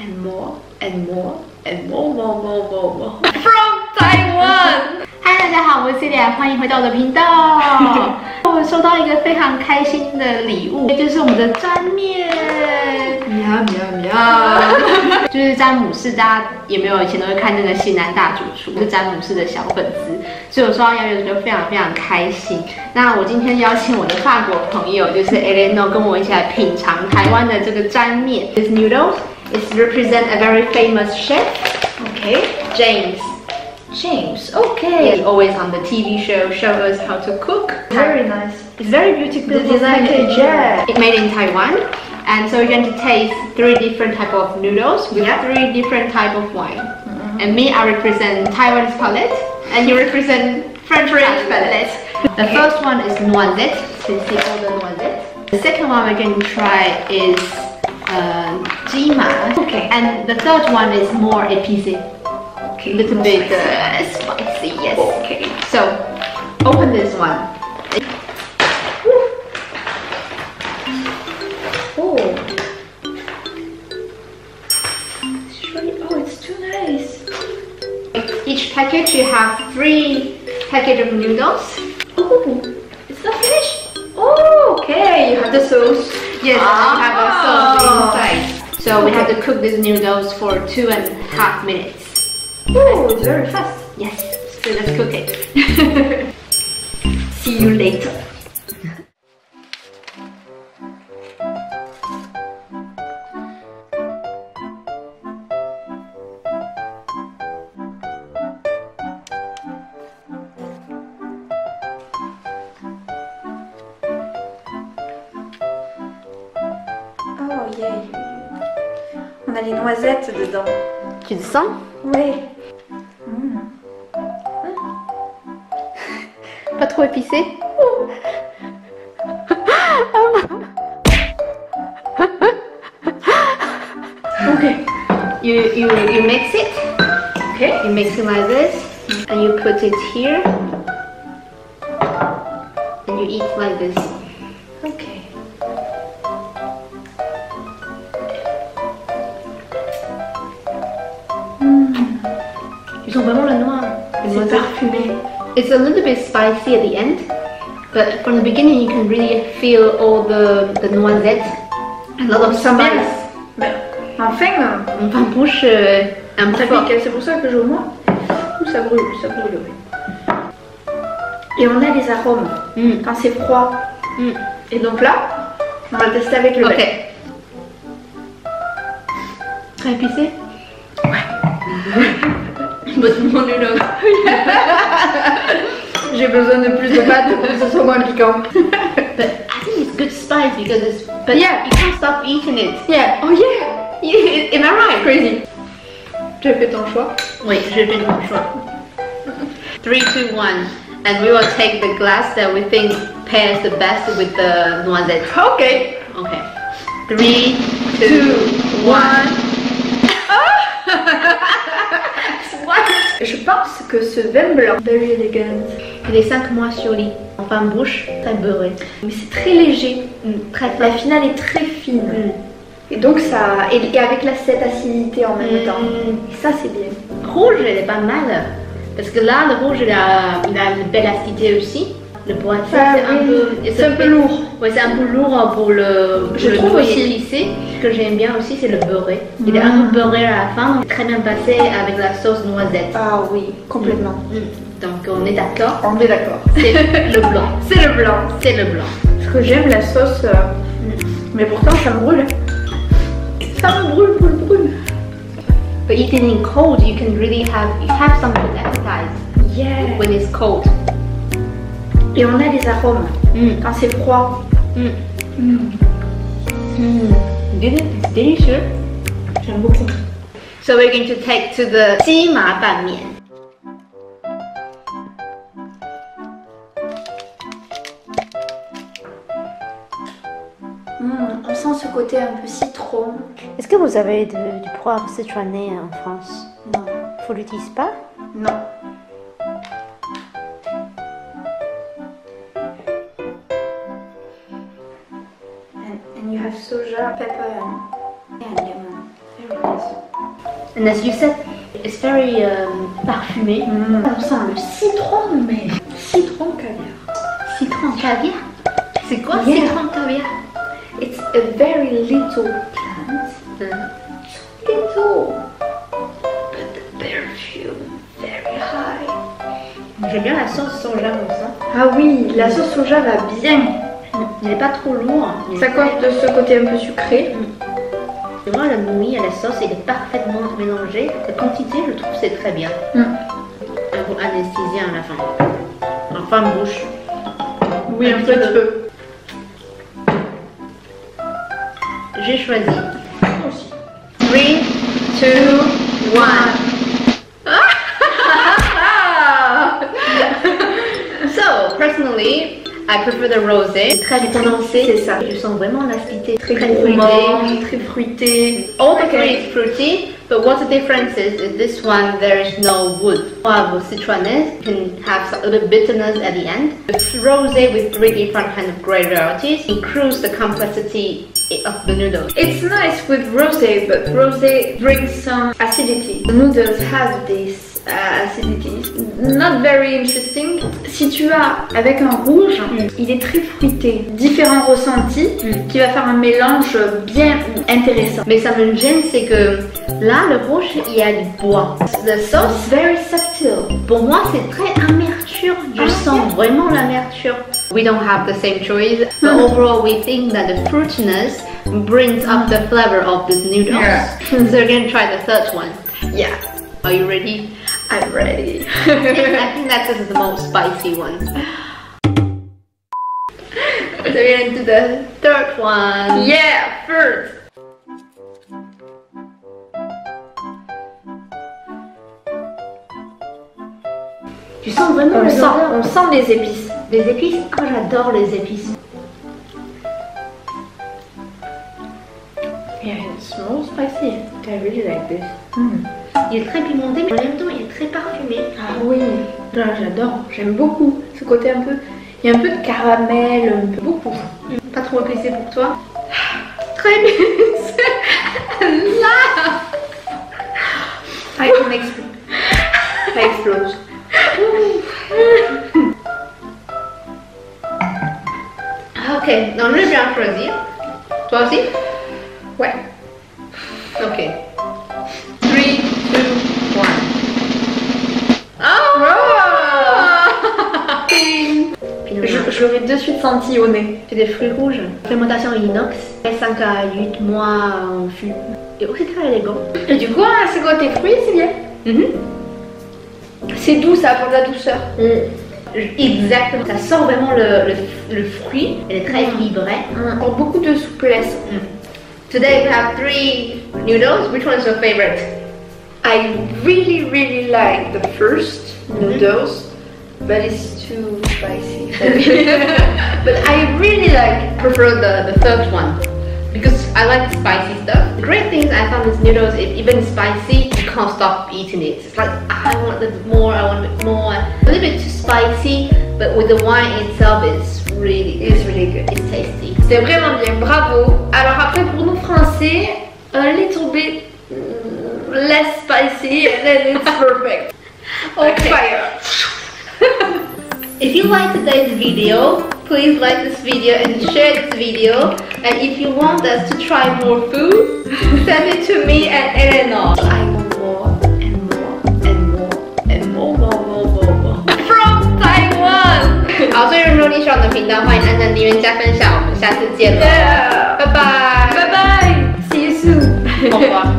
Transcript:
and more and more and more from Taiwan。嗨，大家好，我是 Celia， 欢迎回到我的频道。我收到一个非常开心的礼物，就是我们的沾面。喵喵喵！就是詹姆士，大家有没有以前都会看那个《型男大主厨》，是詹姆士的小粉丝，所以我收到邀约就非常非常开心。那我今天邀请我的法国朋友，就是 Eleno， 跟我一起来品尝台湾的这个沾面。This noodles is represent a very famous chef. Okay, James. Okay. He's always on the TV show, show us how to cook. Very nice. It's very beautiful. The design is It's made in Taiwan. And so we're going to taste 3 different type of noodles with 3 different type of wine. And me, I represent Taiwanese palate, and you represent French palate. The first one is noisette, since they call the noisette. The second one we're going to try is jima. Okay. And the third one is more épicé. A little bit spicy, yes. Okay. So, open this one. Oh, it's too nice. Each package you have 3 packages of noodles. Oh, it's not finished. Oh, okay. You have the sauce. Yes, we have a sauce inside. So we have to cook these noodles for 2.5 minutes. Oh, it's very fast. Yes, so let's cook it. See you later. Oh yeah. On a les noisettes dedans. Tu le sens? Oui. Pas trop épicé? Okay. You mix it. Okay. You mix it like this, and you put it here, and you eat like this. Okay. Ils ont vraiment le noix. C'est parfumé. It's a little bit spicy at the end, but from the beginning you can really feel all the noisettes, a lot of spice. Mais enfin, Enfin, bouche un peu ça fort. pique, c'est pour ça que je moins. Ça brûle, oui. Et on a les arômes quand c'est froid. Et donc là, on va le tester avec le lait. Ok. Très épicé? Ouais. But more noodles. J'ai besoin de plus de pâtes pour que ce soit moins piquant. But I think it's good spice because it's. But Yeah. you can't stop eating it. Yeah. Oh yeah. Am I right? Crazy. Tu as fait ton choix. Oui, j'ai fait mon choix. 3, 2, 1. And we will take the glass that we think pairs the best with the noisette. Ok. Okay. 3, 2, 1. Je pense que ce vin blanc, very elegant. Il est 5 mois sur lit. En fin de bouche, très beurré. Mais c'est très léger. Très La frais. finale est très fine. Et donc ça, et avec cette acidité en même temps. Et ça c'est bien. Rouge, elle est pas mal. Parce que là, le rouge, il a une belle acidité aussi. Le boisé, c'est un peu lourd. Oui, c'est un peu lourd pour le. Je trouve aussi. Épicé. Ce que j'aime bien aussi, c'est le beurré. Il est un peu beurré à la fin, donc très bien passé avec la sauce noisette. Ah oui, complètement. Donc on est d'accord. On est d'accord. C'est le blanc. C'est le blanc. C'est le blanc. Parce que j'aime la sauce, mais pourtant ça me brûle. Ça me brûle. But eating in cold, you can really have something to appetize Yeah. when it's cold. Et on a les arômes quand c'est froid. It's delicious. J'aime beaucoup. So we're going to take to the 鸡麻拌面. On sent ce côté un peu citron. Est-ce que vous avez du poivre citronné en France? Non. Faut l'utiliser pas? Non. And you have soja, pepper and lemon. Very nice. And as you said, it's very parfumé. On sent le citron, mais citron caviar. Citron caviar? C'est quoi citron caviar? It's a very little plant. Little. But the perfume, very high. J'aime bien la sauce soja comme ça. Ah oui, la sauce soja va bien. Elle n'est pas trop lourde. Ça colle de ce côté un peu sucré. Et moi, le nouilles et la sauce, il est parfaitement mélangé. La quantité, je trouve, c'est très bien. Un goût anesthésien à la fin. En fin de bouche. Oui, un petit peu. J'ai choisi. Moi aussi. 3, 2, 1. So, personally, I prefer the rosé. Très condensé. C'est ça. Je sens vraiment l'acidité. Très gourmand, très fruité. All the three is fruity, but what the difference is this one there is no wood. With citronese, you can have a little bitterness at the end. The rosé with 3 different kind of grape varieties increases the complexity of the noodles. It's nice with rosé, but rosé brings some acidity. The noodles have this acidity. Not very interesting. Si tu as avec un rouge, il est très fruité. Différents ressentis qui va faire un mélange bien intéressant. Mais ça me gêne, c'est que là, le rouge, il y a du bois. The sauce, very subtle. Pour moi, c'est très amerture. Je sens vraiment l'amerture. We don't have the same choice, but overall, we think that the fruitiness brings up the flavor of the noodles. Yeah. So we're gonna try the third one. Yeah. Are you ready? I'm ready. I think that this is the most spicy one. So we're gonna do the third one. Yeah, first. Tu sens vraiment on sent les épices. Les épices? Oh, j'adore les épices. Yeah, it's more spicy. I really like this. Il est très pimenté, mais en même temps, il est très parfumé. Ah oui, j'adore. J'aime beaucoup ce côté un peu. Il y a un peu de caramel, un peu beaucoup. Pas trop épicé pour toi? Très bien. Là. I explose. Ok, donc je vais bien choisir. Toi aussi? Ouais. Ok. 3, 2, 1. Oh! Je l'aurais de suite senti au nez. C'est des fruits rouges. Fermentation inox. 5 à 8 mois en fût. Et aussi très élégant. Et du coup, ce côté fruit, c'est bien. C'est doux, ça apporte de la douceur. Exactement. Ça sort vraiment le fruit. Elle est très équilibrée. Pour beaucoup de souplesse. Today we have 3 noodles. Which one is your favorite? I really, really like the first noodles, but it's too spicy. But I really prefer the third one because I like spicy stuff. The great thing I found with noodles, if even spicy, you can't stop eating it. It's like I want a little bit more, I want a bit more. A little bit too spicy, but with the wine itself, it's really good. It's tasty. C'est vraiment bien, bravo. Alors après pour nous français, a little bit less spicy and then it's perfect. Like fire. If you like today's video, please like this video and share this video. And if you want us to try more food, send it to me and Eleanor. I want more and more and more and more. From Taiwan! 好，所以如果你喜欢我的频道，欢迎按赞、订阅、加分享，我们下次见了，拜拜，拜拜，See you soon. 好吧。